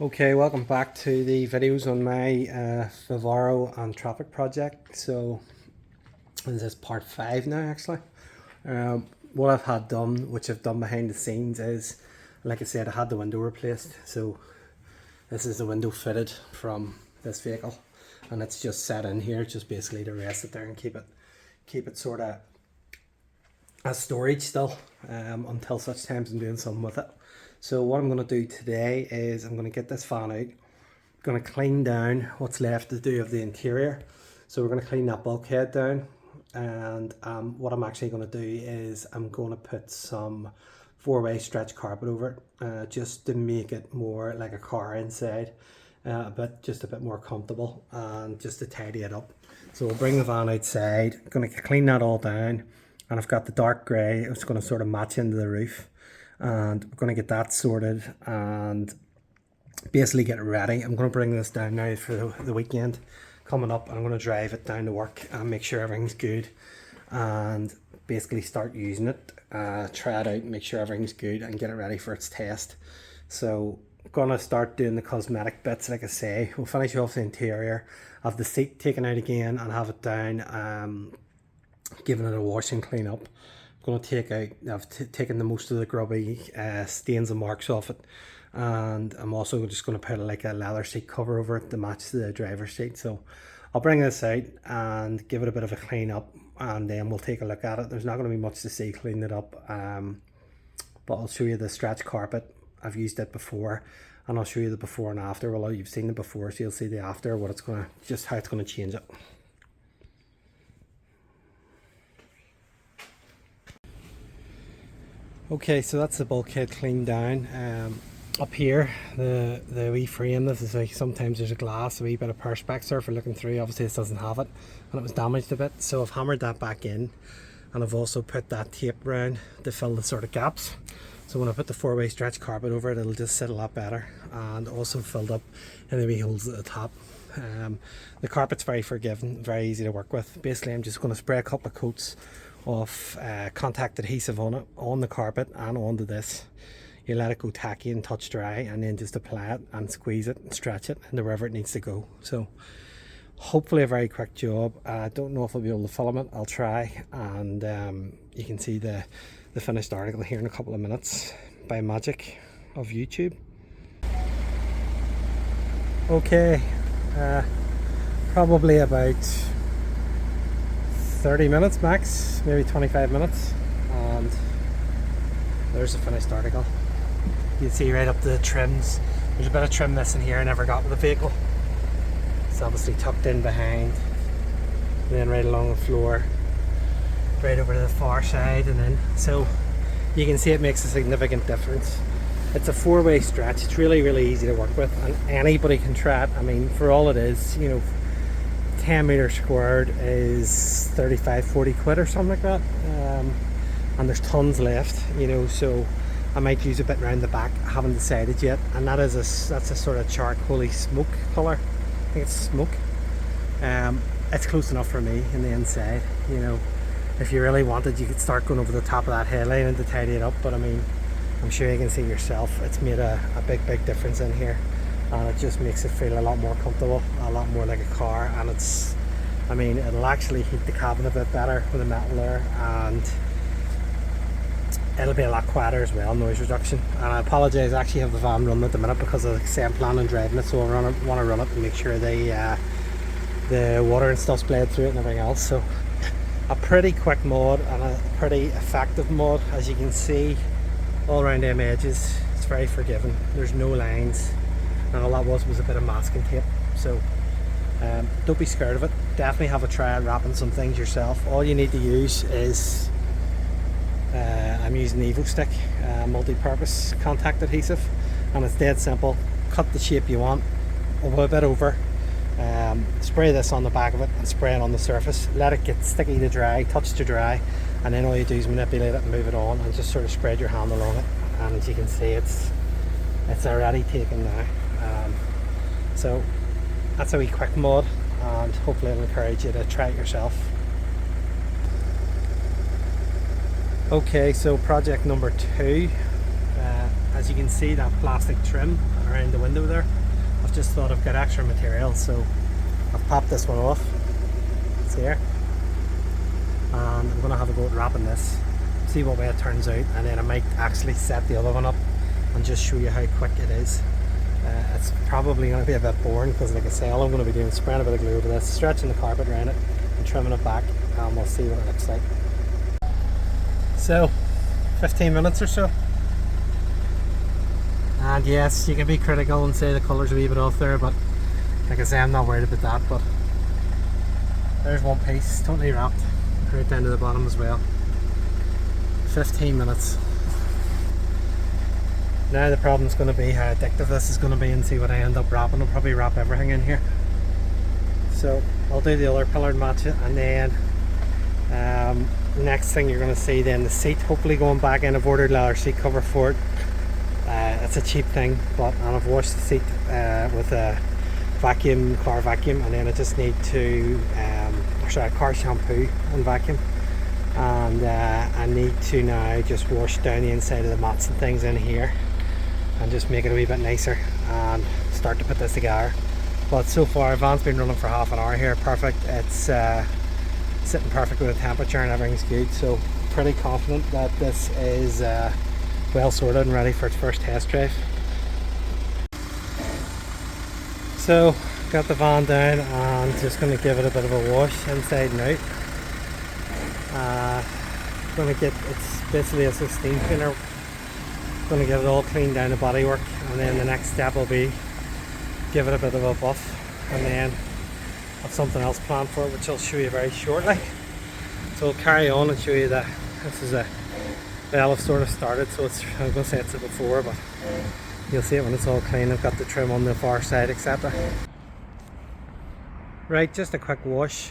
Okay, welcome back to the videos on my Vivaro and Trafic project. So this is part 5 now actually. What I've had done, which I've done behind the scenes is, like I said, I had the window replaced. So this is the window fitted from this vehicle and it's just set in here just basically to rest it there and keep it sort of as storage still until such times I'm doing something with it. So what I'm going to do today is I'm going to get this fan out, I'm going to clean down what's left to do of the interior. So we're going to clean that bulkhead down, and what I'm actually going to do is I'm going to put some 4-way stretch carpet over it, just to make it more like a car inside, but just a bit more comfortable and just to tidy it up. So we'll bring the van outside, I'm going to clean that all down, and I've got the dark grey, it's going to sort of match into the roof. And we're going to get that sorted and basically get it ready. I'm going to bring this down now for the weekend coming up. I'm going to drive it down to work and make sure everything's good and basically start using it, try it out, make sure everything's good and get it ready for its test. So I'm going to start doing the cosmetic bits. Like I say, we'll finish off the interior, have the seat taken out again and have it down, giving it a wash and clean up. Going to take out, I've taken the most of the grubby stains and marks off it, and I'm also just going to put like a leather seat cover over it to match the driver's seat. So I'll bring this out and give it a bit of a clean up and then we'll take a look at it. There's not going to be much to see cleaning it up, but I'll show you the stretch carpet. I've used it before and I'll show you the before and after. Well, you've seen it before, so you'll see the after, what it's going to, just how it's going to change it. Okay, so that's the bulkhead cleaned down. Up here, the wee frame, this is like, sometimes there's a glass, a wee bit of perspex there for looking through. Obviously this doesn't have it and it was damaged a bit, so I've hammered that back in and I've also put that tape around to fill the sort of gaps. So when I put the 4-way stretch carpet over it, it'll just sit a lot better, and also filled up in the wee holes at the top. The carpet's very forgiving, very easy to work with. Basically I'm just going to spray a couple of coats of contact adhesive on it, on the carpet and onto this. You let it go tacky and touch dry and then just apply it and squeeze it and stretch it into wherever it needs to go. So hopefully a very quick job. I don't know if I'll be able to film it, I'll try, and you can see the finished article here in a couple of minutes by magic of YouTube. Okay, probably about 30 minutes max, maybe 25 minutes, and there's the finished article. You can see right up the trims, there's a bit of trim missing here I never got with the vehicle. It's obviously tucked in behind, and then right along the floor, right over to the far side, and then so you can see it makes a significant difference. It's a 4-way stretch, it's really easy to work with and anybody can try it. I mean, for all it is, you know, 10 meters squared is 35-40 quid or something like that, and there's tons left, you know, so I might use a bit around the back. I haven't decided yet, and that's a sort of charcoaly smoke colour. I think it's smoke. It's close enough for me in the inside, you know. If you really wanted, you could start going over the top of that headline and to tidy it up, but I mean, I'm sure you can see yourself, it's made a big difference in here. And it just makes it feel a lot more comfortable, a lot more like a car, and it's, I mean, it'll actually heat the cabin a bit better with the metal there, and it'll be a lot quieter as well, noise reduction. And I apologise, I actually have the van running at the minute because I say I'm planning on driving it, so I want to run it and make sure the water and stuff's bled through it and everything else. So a pretty quick mod and a pretty effective mod, as you can see all around them edges. It's very forgiving, there's no lines. And all that was a bit of masking tape, so don't be scared of it. Definitely have a try at wrapping some things yourself. All you need to use is I'm using Evo Stick multi-purpose contact adhesive, and it's dead simple. Cut the shape you want, a bit over, spray this on the back of it and spray it on the surface. Let it get sticky to dry, touch to dry, and then all you do is manipulate it and move it on and just sort of spread your hand along it. And as you can see, it's already taken now. So that's a wee quick mod, and hopefully it'll encourage you to try it yourself. Okay, so project number 2, as you can see, that plastic trim around the window there. I've just thought I've got extra material, so I've popped this one off. It's here. And I'm going to have a go at wrapping this, see what way it turns out, and then I might actually set the other one up and just show you how quick it is. It's probably going to be a bit boring because, like I say, all I'm going to be doing is spraying a bit of glue over this, stretching the carpet around it and trimming it back, and we'll see what it looks like. So 15 minutes or so, and yes, you can be critical and say the colour's a wee bit off there, but like I say, I'm not worried about that. But there's one piece totally wrapped right down to the bottom as well. 15 minutes. Now the problem's going to be how addictive this is going to be and see what I end up wrapping. I'll probably wrap everything in here. So I'll do the other pillar and match it, and then next thing you're going to see then the seat hopefully going back in. I've ordered leather seat cover for it. It's a cheap thing, but and I've washed the seat with a vacuum, car vacuum, and then I just need to car shampoo and vacuum, and I need to now just wash down the inside of the mats and things in here and just make it a wee bit nicer and start to put this together. But so far, van's been running for half an hour here, perfect. It's sitting perfect with the temperature and everything's good, so pretty confident that this is well sorted and ready for its first test drive. So got the van down and just going to give it a bit of a wash inside and out. Going to get, it's basically a steam cleaner. Going to get it all cleaned down the bodywork, and then the next step will be give it a bit of a buff, and then have something else planned for it which I'll show you very shortly. So we'll carry on and show you that this is well, I've sort of started, so it's, I'm going to say it's a before, but you'll see it when it's all clean. I've got the trim on the far side, etc. Right, just a quick wash.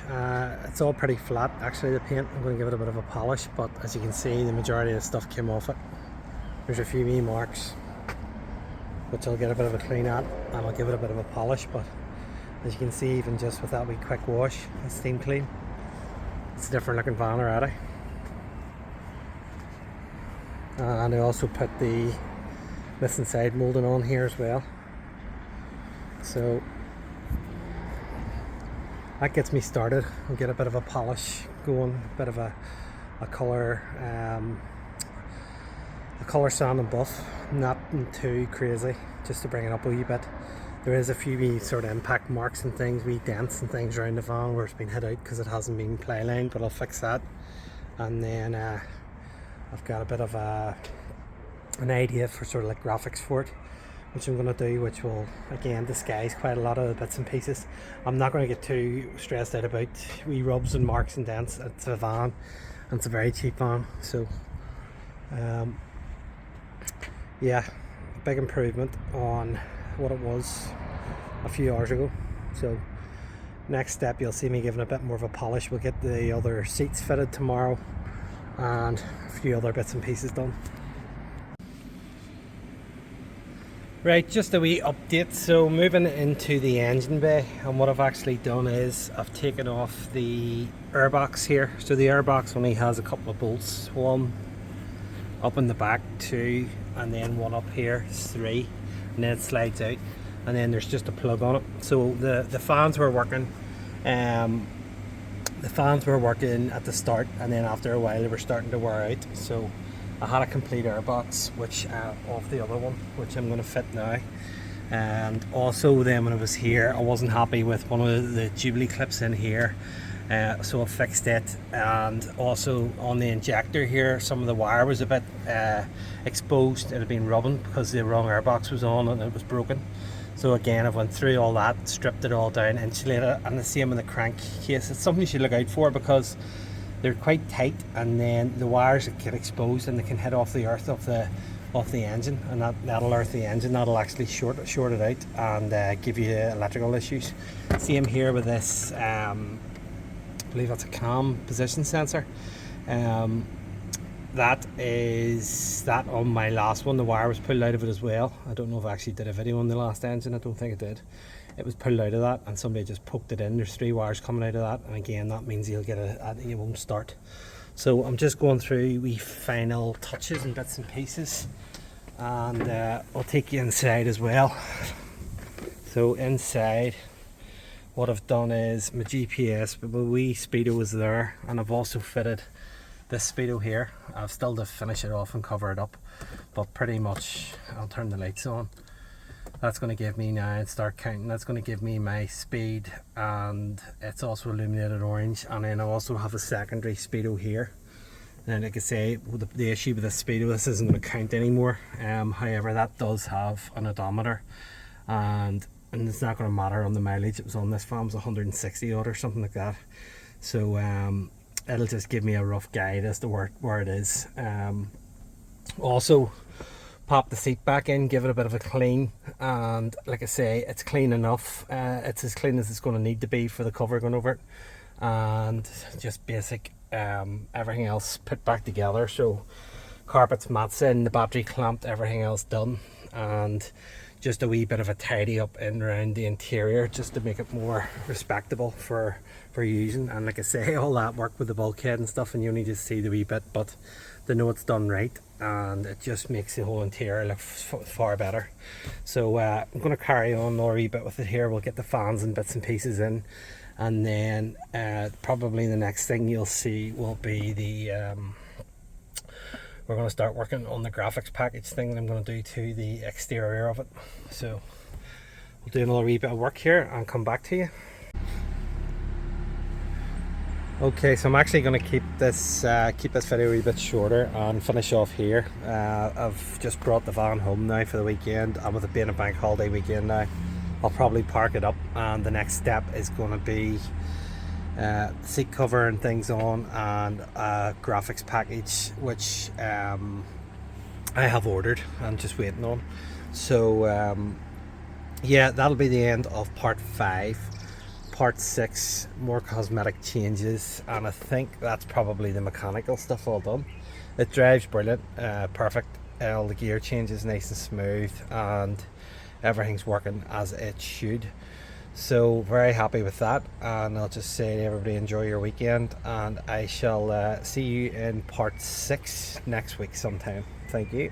It's all pretty flat actually, the paint. I'm going to give it a bit of a polish, but as you can see the majority of the stuff came off it. There's a few wee marks which I'll get a bit of a clean at, and I'll give it a bit of a polish, but as you can see, even just with that wee quick wash and steam clean, it's a different looking van already. And I also put the missing side moulding on here as well, so that gets me started. I'll get a bit of a polish going, a bit of a colour sand and buff, nothing too crazy, just to bring it up a wee bit. There is a few wee sort of impact marks and things, wee dents and things around the van where it's been hit out because it hasn't been ply lined, but I'll fix that. And then I've got a bit of an idea for sort of like graphics for it, which I'm going to do, which will again disguise quite a lot of the bits and pieces. I'm not going to get too stressed out about wee rubs and marks and dents. It's a van and it's a very cheap van, so yeah, big improvement on what it was a few hours ago. So next step, you'll see me giving a bit more of a polish. We'll get the other seats fitted tomorrow and a few other bits and pieces done. Right, just a wee update. So moving into the engine bay, and what I've actually done is I've taken off the airbox here. So the airbox only has a couple of bolts, one up in the back, two, and then one up here, three, and then it slides out, and then there's just a plug on it. So the fans were working, at the start, and then after a while they were starting to wear out. So I had a complete airbox, which off the other one, which I'm going to fit now. And also then when I was here, I wasn't happy with one of the Jubilee clips in here, so I fixed it. And also on the injector here, some of the wire was a bit exposed. It had been rubbing because the wrong airbox was on and it was broken. So again, I went through all that, stripped it all down, insulated it, and the same in the crankcase. It's something you should look out for because they're quite tight, and then the wires get exposed and they can hit off the earth of the engine, and that'll earth the engine. That'll actually short it out and give you electrical issues. Same here with this, I believe that's a cam position sensor. That on my last one, the wire was pulled out of it as well. I don't know if I actually did a video on the last engine. I don't think I did. It was pulled out of that and somebody just poked it in. There's 3 wires coming out of that, and again that means you'll get it won't start. So I'm just going through wee final touches and bits and pieces, and I'll take you inside as well. So inside, what I've done is my GPS, my wee speedo is there, and I've also fitted this speedo here. I've still to finish it off and cover it up, but pretty much I'll turn the lights on. That's going to give me now, and start counting, that's going to give me my speed, and it's also illuminated orange. And then I also have a secondary speedo here. And like I say, the issue with this speedo, this isn't going to count anymore. However, that does have an odometer, and it's not going to matter on the mileage. It was on this farm, it was 160 odd or something like that. So it'll just give me a rough guide as to where it is. Also, pop the seat back in, give it a bit of a clean, and like I say, it's clean enough. It's as clean as it's going to need to be for the cover going over it, and just basic everything else put back together. So carpets, mats in, the battery clamped, everything else done, and just a wee bit of a tidy up in around the interior just to make it more respectable for using. And like I say, all that work with the bulkhead and stuff, and you only just see the wee bit, but they know it's done right, and it just makes the whole interior look far better. So I'm going to carry on a wee bit with it here. We'll get the fans and bits and pieces in, and then probably the next thing you'll see will be the we're going to start working on the graphics package thing that I'm going to do to the exterior of it. So we'll do another wee bit of work here and come back to you. Okay, so I'm actually going to keep this video a wee bit shorter and finish off here. I've just brought the van home now for the weekend, and with it being a bank holiday weekend now, I'll probably park it up, and the next step is going to be seat cover and things on, and a graphics package which I have ordered and just waiting on. So yeah, that'll be the end of part 5. Part 6, more cosmetic changes, and I think that's probably the mechanical stuff all done. It drives brilliant, perfect. All the gear changes nice and smooth, and everything's working as it should. So very happy with that, and I'll just say to everybody, enjoy your weekend, and I shall see you in part 6 next week sometime. Thank you.